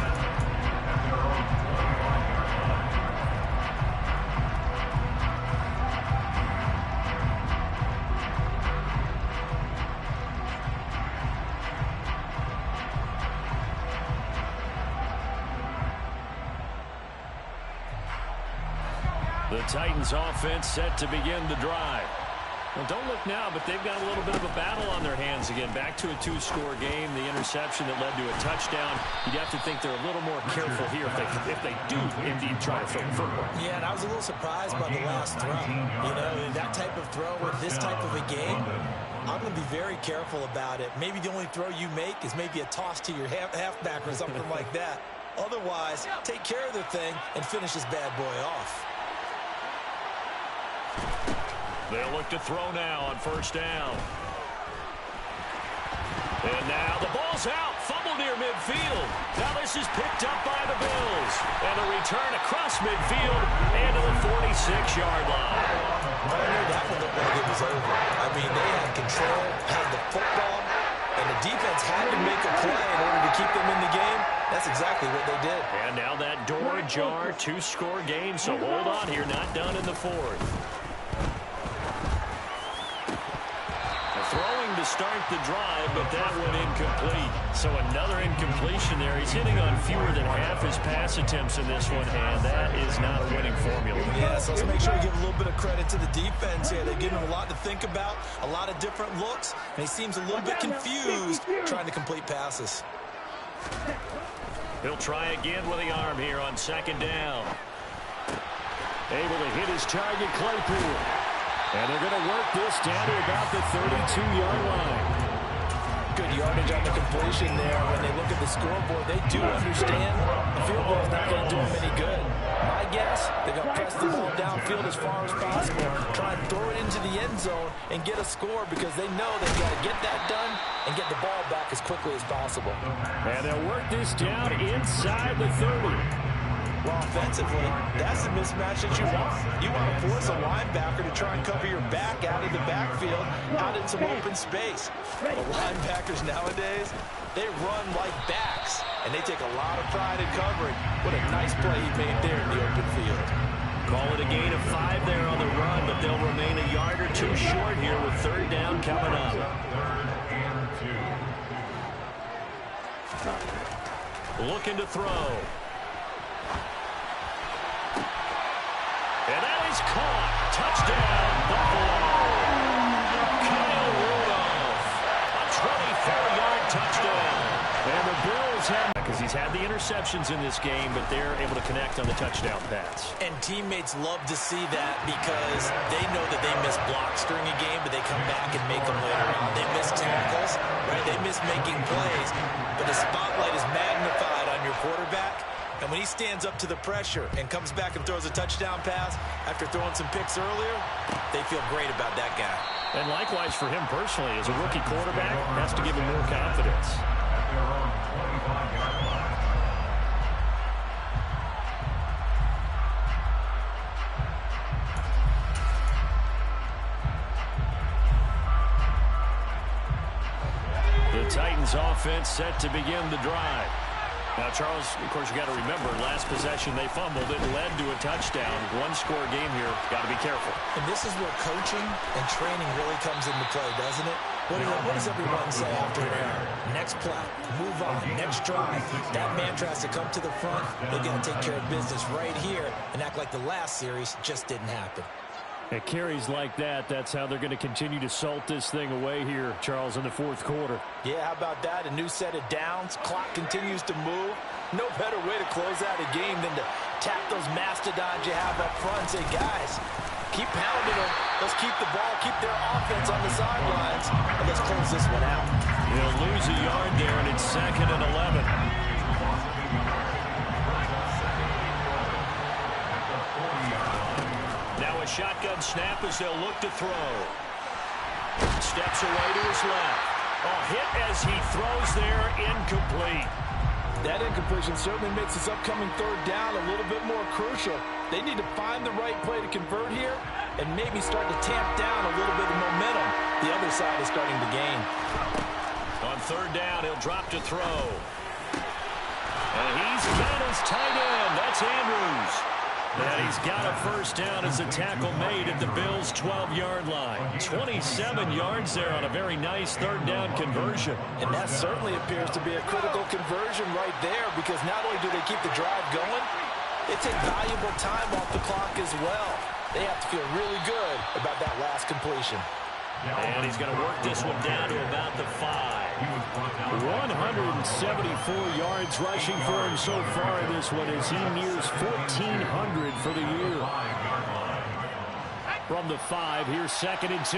at their own 21-yard line. The Titans offense set to begin the drive. Well, don't look now, but they've got a little bit of a battle on their hands again. Back to a 2-score game. The interception that led to a touchdown. You'd have to think they're a little more careful here if they do indeed try to throw the football. Yeah, and I was a little surprised by the last throw. You know, that type of throw with this type of a game, I'm going to be very careful about it. Maybe the only throw you make is maybe a toss to your halfback or something like that. Otherwise, take care of the thing and finish this bad boy off. They'll look to throw now on first down. And now the ball's out. Fumble near midfield. Now this is picked up by the Bills. And a return across midfield and to the 46-yard line. I knew that one looked like it was over. I mean, they had control, had the football, and the defense had to make a play in order to keep them in the game. That's exactly what they did. And now that door ajar, 2-score game. So hold on here, not done in the fourth. Throwing to start the drive, but that one incomplete. So another incompletion there. He's hitting on fewer than half his pass attempts in this one, and that is not a winning formula. Yeah, so let's make sure we give a little bit of credit to the defense here. They've given him a lot to think about, a lot of different looks, and he seems a little bit confused trying to complete passes. He'll try again with the arm here on second down. Able to hit his target, Claypool. And they're going to work this down to about the 32-yard line. Good yardage on the completion there. When they look at the scoreboard, they do understand the field goal is not going to do them any good. My guess, they're going to press the ball downfield as far as possible, try and throw it into the end zone and get a score because they know they've got to get that done and get the ball back as quickly as possible. And they'll work this down inside the 30. Well, offensively, that's the mismatch that you want. You want to force a linebacker to try and cover your back out of the backfield, out in some open space. The linebackers nowadays, they run like backs, and they take a lot of pride in covering. What a nice play he made there in the open field. Call it a gain of 5 there on the run, but they'll remain a yard or two short here with third down coming up. Looking to throw. And that is caught. Touchdown, Buffalo. Kyle Rudolph. A 24-yard touchdown. And the Bills have, because he's had the interceptions in this game, but they're able to connect on the touchdown pass. And teammates love to see that because they know that they miss blocks during a game, but they come back and make them later on. They miss tackles, right? They miss making plays, but the spotlight is magnified on your quarterback. And when he stands up to the pressure and comes back and throws a touchdown pass after throwing some picks earlier, they feel great about that guy. And likewise for him personally, as a rookie quarterback, has to give him more confidence. At their own 25-yard line. The Titans offense set to begin the drive. Now, Charles, of course, you got to remember, last possession they fumbled. It led to a touchdown. 1-score game here. Got to be careful. And this is where coaching and training really comes into play, doesn't it? What does everyone say after an error? Next play, move on, next drive. That mantra has to come to the front. They've got to take care of business right here and act like the last series just didn't happen. At carries like that, that's how they're going to continue to salt this thing away here, Charles, in the fourth quarter. Yeah, how about that? A new set of downs. Clock continues to move. No better way to close out a game than to tap those mastodons you have up front and say, guys, keep pounding them. Let's keep the ball, keep their offense on the sidelines, and let's close this one out. He'll lose a yard there, and it's 2nd and 11. a shotgun snap as they'll look to throw. Steps away to his left. Hit as he throws there, incomplete. That incompletion certainly makes this upcoming third down a little bit more crucial. They need to find the right play to convert here and maybe start to tamp down a little bit of momentum the other side is starting to gain. On third down, he'll drop to throw. And he's got his tight end. That's Andrews. And he's got a first down as a tackle made at the Bills' 12-yard line. 27 yards there on a very nice third down conversion. And that certainly appears to be a critical conversion right there, because not only do they keep the drive going, they take valuable time off the clock as well. They have to feel really good about that last completion. And he's going to work this one down to about the 5. 174 yards rushing for him so far in this one as he nears 1,400 for the year. From the 5, here's 2nd and 2.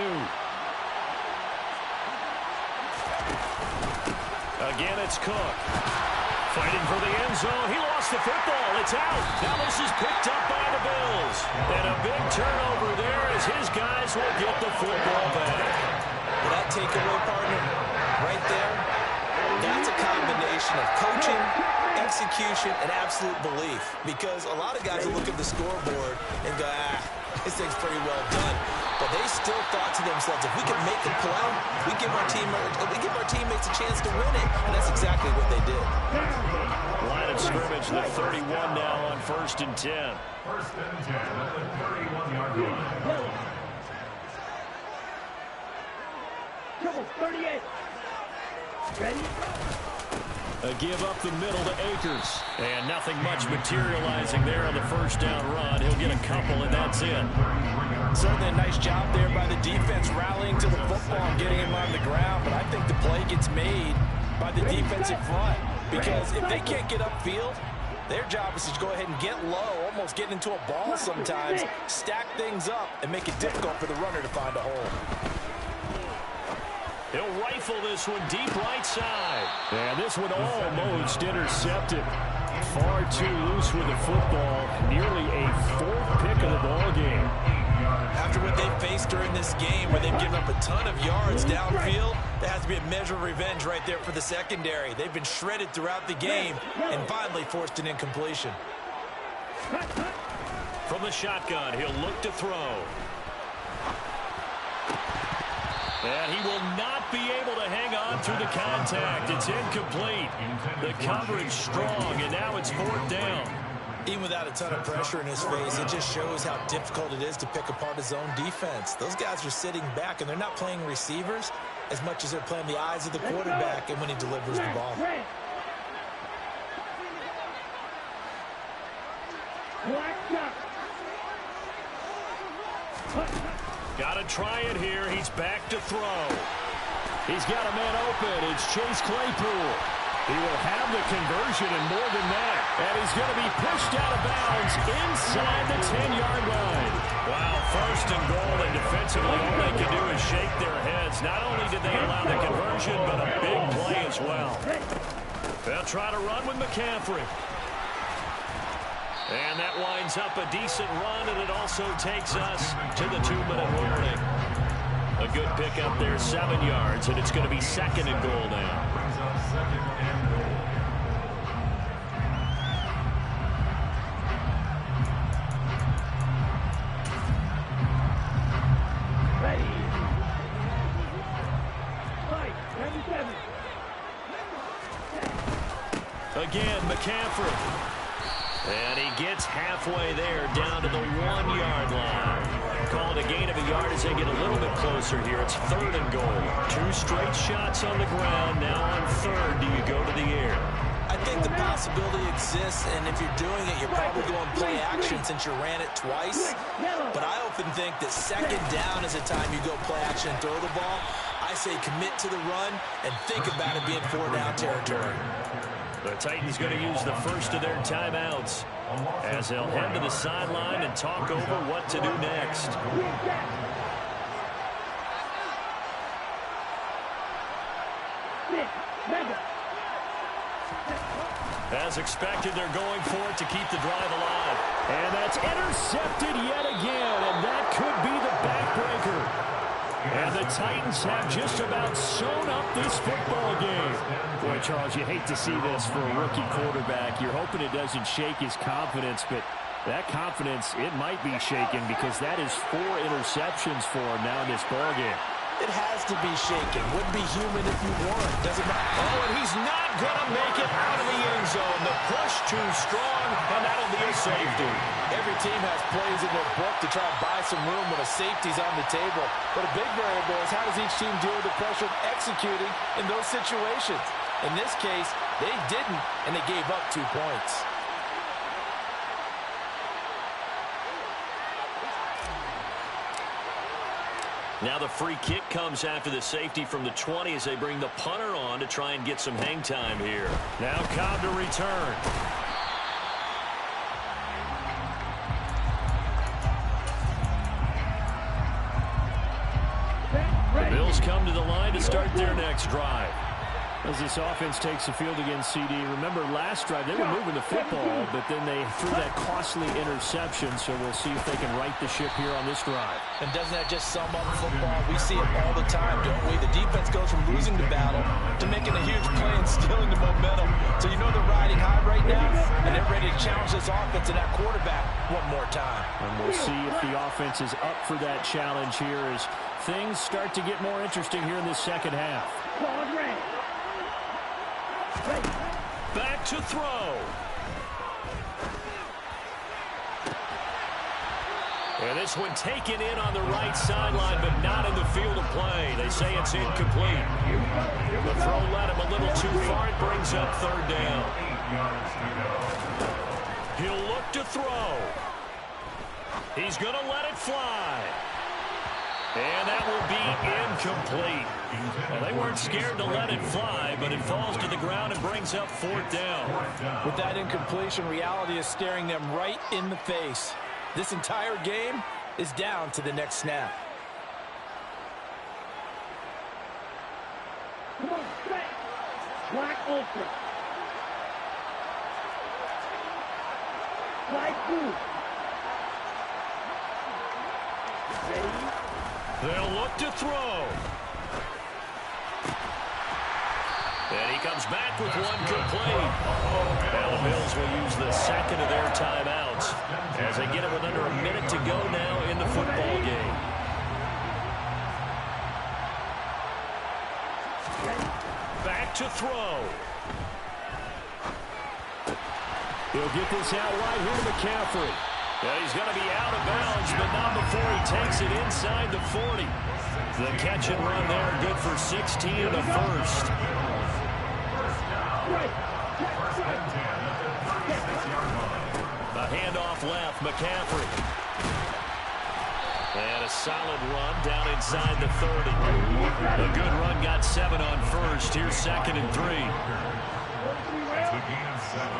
Again, it's Cook. Fighting for the end zone. He lost the football. It's out. Now this is picked up by the Bills. And a big turnover there as his guys will get the football back. Well, that takeaway, partner, right there, that's a combination of coaching, execution, and absolute belief. Because a lot of guys will look at the scoreboard and go, this thing's pretty well done. But they still thought to themselves, if we can make a play, we give our teammates a chance to win it. And that's exactly what they did. Line of scrimmage, the 31 now on 1st and 10. 1st and 10 at the 31-yard line. Trouble, 38. Ready? A give up the middle to Akers. And nothing much materializing there on the first down run. He'll get a couple, and that's it. Certainly a nice job there by the defense rallying to the football and getting him on the ground. But I think the play gets made by the defensive front. Because if they can't get upfield, their job is to go ahead and get low, almost get into a ball sometimes, stack things up, and make it difficult for the runner to find a hole. He'll rifle this one deep right side. And this one almost intercepted. Far too loose with the football. Nearly a 4th pick of the ball game. After what they faced during this game, where they've given up a ton of yards downfield, there has to be a measure of revenge right there for the secondary. They've been shredded throughout the game and finally forced an incompletion. From the shotgun, he'll look to throw. And he will not be able to hang on through the contact. It's incomplete. The coverage strong, and now it's 4th down. Even without a ton of pressure in his face, it just shows how difficult it is to pick apart his own defense. Those guys are sitting back, and they're not playing receivers as much as they're playing the eyes of the quarterback and when he delivers the ball. Got to try it here. He's back to throw. He's got a man open. It's Chase Claypool. He will have the conversion and more than that. And he's going to be pushed out of bounds inside the 10-yard line. Wow, 1st and goal, and defensively all they can do is shake their heads. Not only did they allow the conversion, but a big play as well. They'll try to run with McCaffrey. And that winds up a decent run, and it also takes us to the 2-minute warning. A good pickup there, 7 yards, and it's going to be 2nd and goal now. Brings up 2nd and goal. Ready. Fight, 97. Again, McCaffrey. And he gets halfway there, down to the 1-yard line. Called a gain of a yard as they get a little bit closer here. It's 3rd and goal. 2 straight shots on the ground. Now on 3rd, do you go to the air? I think the possibility exists, and if you're doing it, you're probably going play action since you ran it twice. But I often think that 2nd down is the time you go play action and throw the ball. I say commit to the run and think about it being 4-down territory. The Titans going to use the first of their timeouts as they'll head to the sideline and talk over what to do next. As expected, they're going for it to keep the drive alive. And that's intercepted yet again, and that could be the backbreaker. And the Titans have just about sewn up this football game. Boy, Charles, you hate to see this for a rookie quarterback. You're hoping it doesn't shake his confidence, but that confidence, it might be shaken because that is 4 interceptions for him now in this ball game. It has to be shaken. Wouldn't be human if you weren't. Doesn't matter. Oh, and he's not going to make it out of the end zone. The push too strong, and that'll be a safety. Every team has plays in their book to try and buy some room when a safety's on the table. But a big variable is how does each team deal with the pressure of executing in those situations. In this case, they didn't, and they gave up 2 points. Now the free kick comes after the safety from the 20 as they bring the punter on to try and get some hang time here. Now Cobb to return. The Bills come to the line to start their next drive. As this offense takes the field against CD, remember last drive they were moving the football, but then they threw that costly interception, so we'll see if they can right the ship here on this drive. And doesn't that just sum up football? We see it all the time, don't we? The defense goes from losing the battle to making a huge play and stealing the momentum. So you know they're riding high right now, and they're ready to challenge this offense and that quarterback one more time. And we'll see if the offense is up for that challenge here as things start to get more interesting here in this second half. Back to throw. And this one taken in on the right sideline, but not in the field of play. They say it's incomplete. The throw led him a little too far. It brings up 3rd down. He'll look to throw. He's going to let it fly. And that will be incomplete. Well, they weren't scared to let it fly, but it falls to the ground and brings up 4th down. With that incompletion, reality is staring them right in the face. This entire game is down to the next snap. Come on, straight. Black ultra. Slide through. Ready? They'll look to throw. And he comes back with one complete. Now the Bills will use the second of their timeouts as they get it with under a minute to go now in the football game. Back to throw. He'll get this out right here to McCaffrey. Yeah, he's going to be out of bounds, but not before he takes it inside the 40. The catch and run there, good for 16 and a first. The handoff left, McCaffrey. And a solid run down inside the 30. A good run got 7 on first. Here's 2nd and 3. That's a gain of 7.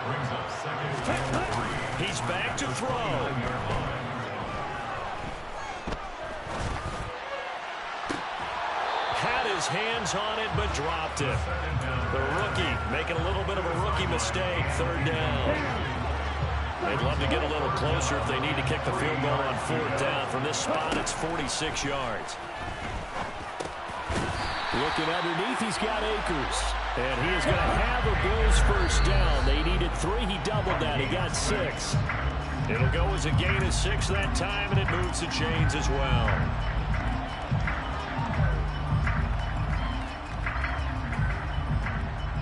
Brings up 2nd and 3. He's back to throw. Had his hands on it, but dropped it. The rookie making a little bit of a rookie mistake. 3rd down. They'd love to get a little closer if they need to kick the field goal on 4th down. From this spot, it's 46 yards. Looking underneath, he's got Akers. And he is going to have a Bills first down. They needed 3. He doubled that. He got 6. It'll go as a gain of 6 that time, and it moves the chains as well.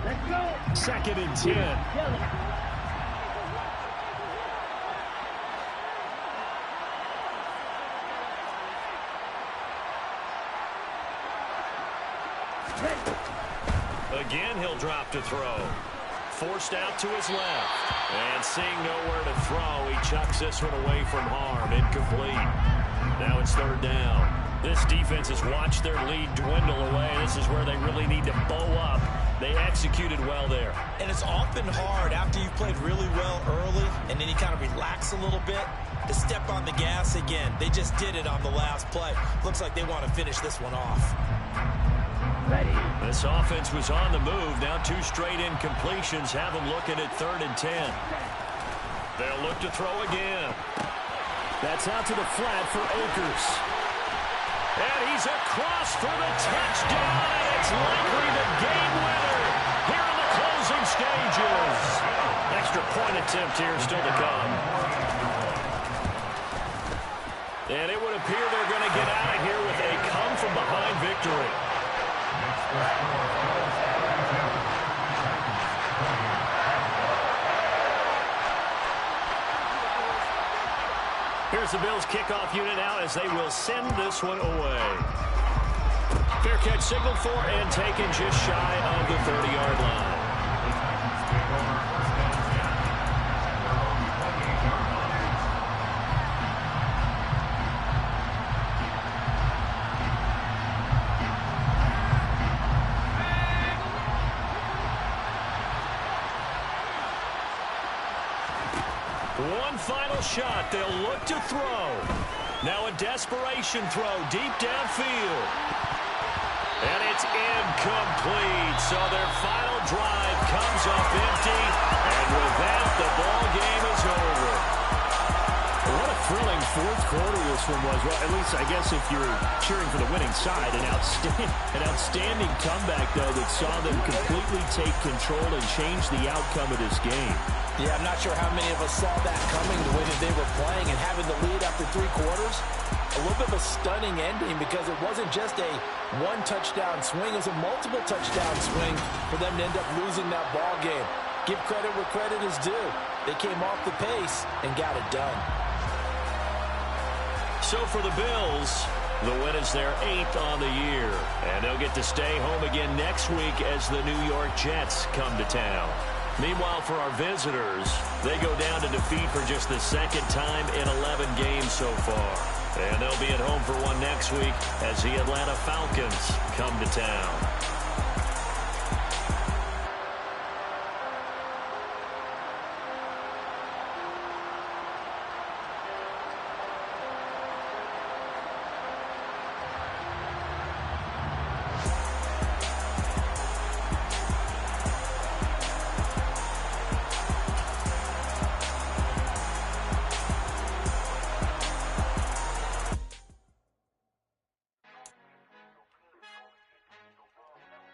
Let's go. 2nd and 10. Again, he'll drop to throw. Forced out to his left. And seeing nowhere to throw, he chucks this one away from harm. Incomplete. Now it's 3rd down. This defense has watched their lead dwindle away. This is where they really need to bow up. They executed well there. And it's often hard after you've played really well early and then you kind of relax a little bit to step on the gas again. They just did it on the last play. Looks like they want to finish this one off. Ready. This offense was on the move. Now 2 straight incompletions have them looking at 3rd and 10. They'll look to throw again. That's out to the flat for Akers. And he's across for the touchdown, and it's likely the game winner here in the closing stages. Extra point attempt here still to come. And it would appear they're going to get out of here with a come-from-behind victory. Here's the Bills kickoff unit out as they will send this one away. Fair catch signaled for and taken just shy of the 30-yard line. One final shot. They'll look to throw. Now a desperation throw deep downfield. And it's incomplete. So their final drive comes up empty. And with that, the ball game is over. What a thrilling fourth quarter this one was. Well, at least I guess if you're cheering for the winning side, an outstanding comeback, though, that saw them completely take control and change the outcome of this game. Yeah, I'm not sure how many of us saw that coming, the way that they were playing and having the lead after 3 quarters. A little bit of a stunning ending because it wasn't just a one-touchdown swing. It was a multiple touchdown swing for them to end up losing that ball game. Give credit where credit is due. They came off the pace and got it done. So for the Bills, the win is their 8th on the year. And they'll get to stay home again next week as the New York Jets come to town. Meanwhile, for our visitors, they go down to defeat for just the second time in 11 games so far. And they'll be at home for one next week as the Atlanta Falcons come to town.